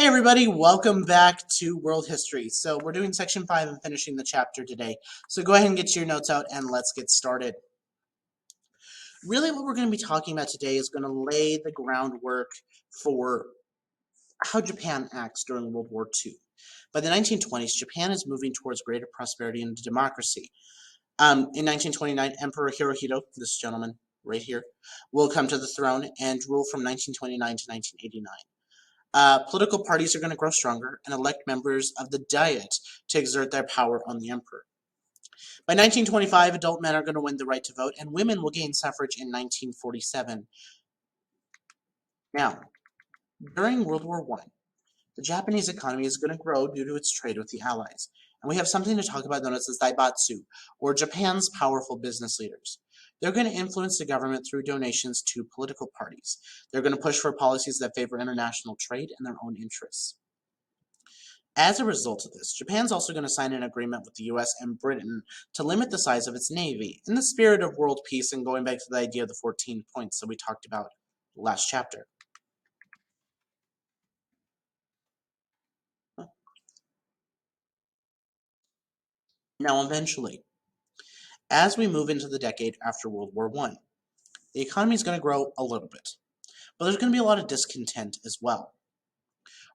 Hey everybody, welcome back to World History. So we're doing section 5 and finishing the chapter today. So go ahead and get your notes out and let's get started. Really what we're going to be talking about today is going to lay the groundwork for how Japan acts during World War II. By the 1920s, Japan is moving towards greater prosperity and democracy. In 1929, Emperor Hirohito, this gentleman right here, will come to the throne and rule from 1929 to 1989. Political parties are going to grow stronger and elect members of the Diet to exert their power on the emperor. By 1925, adult men are going to win the right to vote, and women will gain suffrage in 1947. Now, during World War I, the Japanese economy is going to grow due to its trade with the Allies, and we have something to talk about known as the Zaibatsu, or Japan's powerful business leaders. They're going to influence the government through donations to political parties. They're going to push for policies that favor international trade and their own interests. As a result of this, Japan's also going to sign an agreement with the US and Britain to limit the size of its navy in the spirit of world peace and going back to the idea of the 14 points that we talked about last chapter. Now, eventually, as we move into the decade after World War I, the economy is going to grow a little bit, but there's going to be a lot of discontent as well.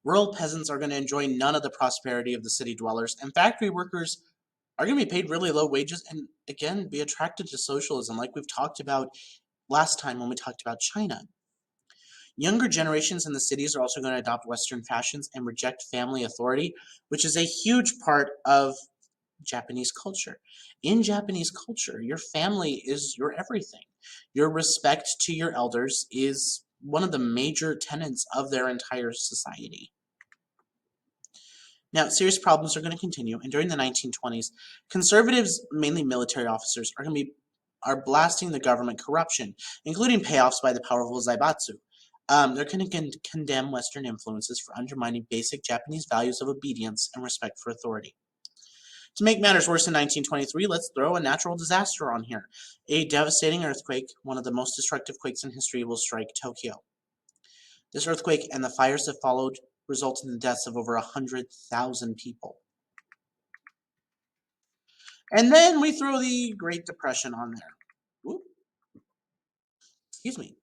Rural peasants are going to enjoy none of the prosperity of the city dwellers, and factory workers are going to be paid really low wages and, again, be attracted to socialism like we've talked about last time when we talked about China. Younger generations in the cities are also going to adopt Western fashions and reject family authority, which is a huge part of Japanese culture. In Japanese culture, your family is your everything. Your respect to your elders is one of the major tenets of their entire society. Now, serious problems are going to continue, and during the 1920s, conservatives, mainly military officers, are blasting the government corruption, including payoffs by the powerful Zaibatsu. They're going to condemn Western influences for undermining basic Japanese values of obedience and respect for authority. To make matters worse, in 1923, let's throw a natural disaster on here. A devastating earthquake, one of the most destructive quakes in history, will strike Tokyo. This earthquake and the fires that followed resulted in the deaths of over 100,000 people. And then we throw the Great Depression on there. Whoop. Excuse me.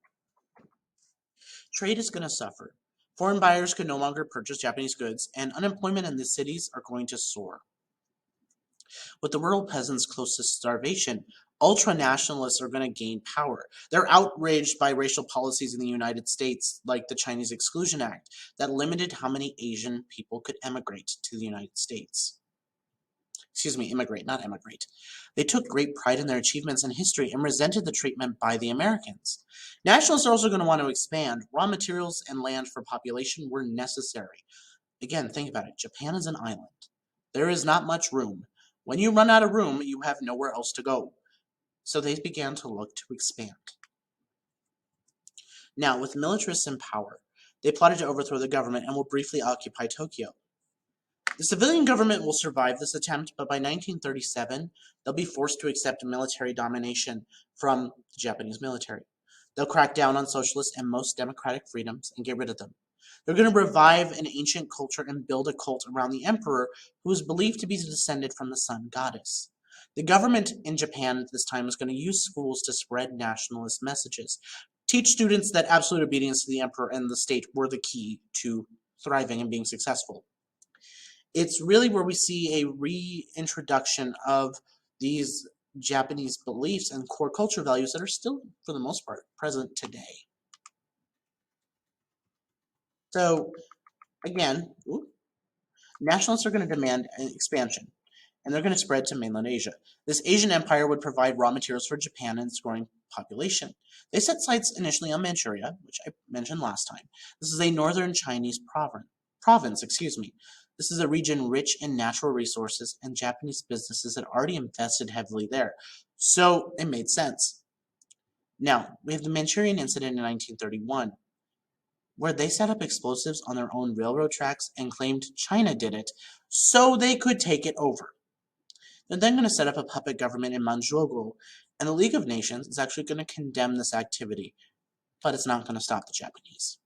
Trade is going to suffer. Foreign buyers could no longer purchase Japanese goods, and unemployment in the cities are going to soar. With the rural peasants close to starvation, ultra-nationalists are going to gain power. They're outraged by racial policies in the United States, like the Chinese Exclusion Act, that limited how many Asian people could emigrate to the United States. Excuse me, immigrate, not emigrate. They took great pride in their achievements in history and resented the treatment by the Americans. Nationalists are also going to want to expand. Raw materials and land for population were necessary. Again, think about it. Japan is an island. There is not much room. When you run out of room, you have nowhere else to go. So they began to look to expand. Now, with militarists in power, they plotted to overthrow the government and will briefly occupy Tokyo. The civilian government will survive this attempt, but by 1937, they'll be forced to accept military domination from the Japanese military. They'll crack down on socialist and most democratic freedoms and get rid of them. They're going to revive an ancient culture and build a cult around the emperor, who is believed to be descended from the sun goddess. The government in Japan at this time is going to use schools to spread nationalist messages, teach students that absolute obedience to the emperor and the state were the key to thriving and being successful. It's really where we see a reintroduction of these Japanese beliefs and core culture values that are still, for the most part, present today. So, again, nationalists are going to demand an expansion, and they're going to spread to mainland Asia. This Asian empire would provide raw materials for Japan and its growing population. They set sights initially on Manchuria, which I mentioned last time. This is a northern Chinese province. This is a region rich in natural resources, and Japanese businesses had already invested heavily there, so it made sense. Now, we have the Manchurian incident in 1931, where they set up explosives on their own railroad tracks and claimed China did it so they could take it over. They're then going to set up a puppet government in Manchukuo, and the League of Nations is actually going to condemn this activity, but it's not going to stop the Japanese.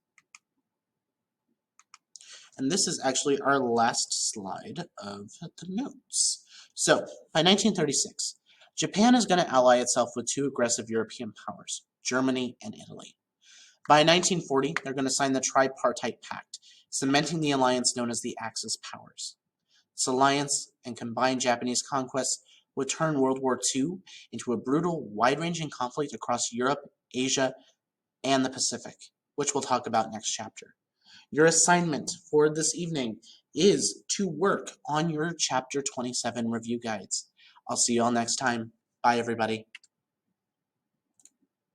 And this is actually our last slide of the notes. So, by 1936, Japan is going to ally itself with two aggressive European powers, Germany and Italy. By 1940, they're going to sign the Tripartite Pact, cementing the alliance known as the Axis powers. This alliance and combined Japanese conquests would turn World War II into a brutal, wide-ranging conflict across Europe, Asia, and the Pacific, which we'll talk about next chapter. Your assignment for this evening is to work on your Chapter 27 review guides. I'll see you all next time. Bye, everybody.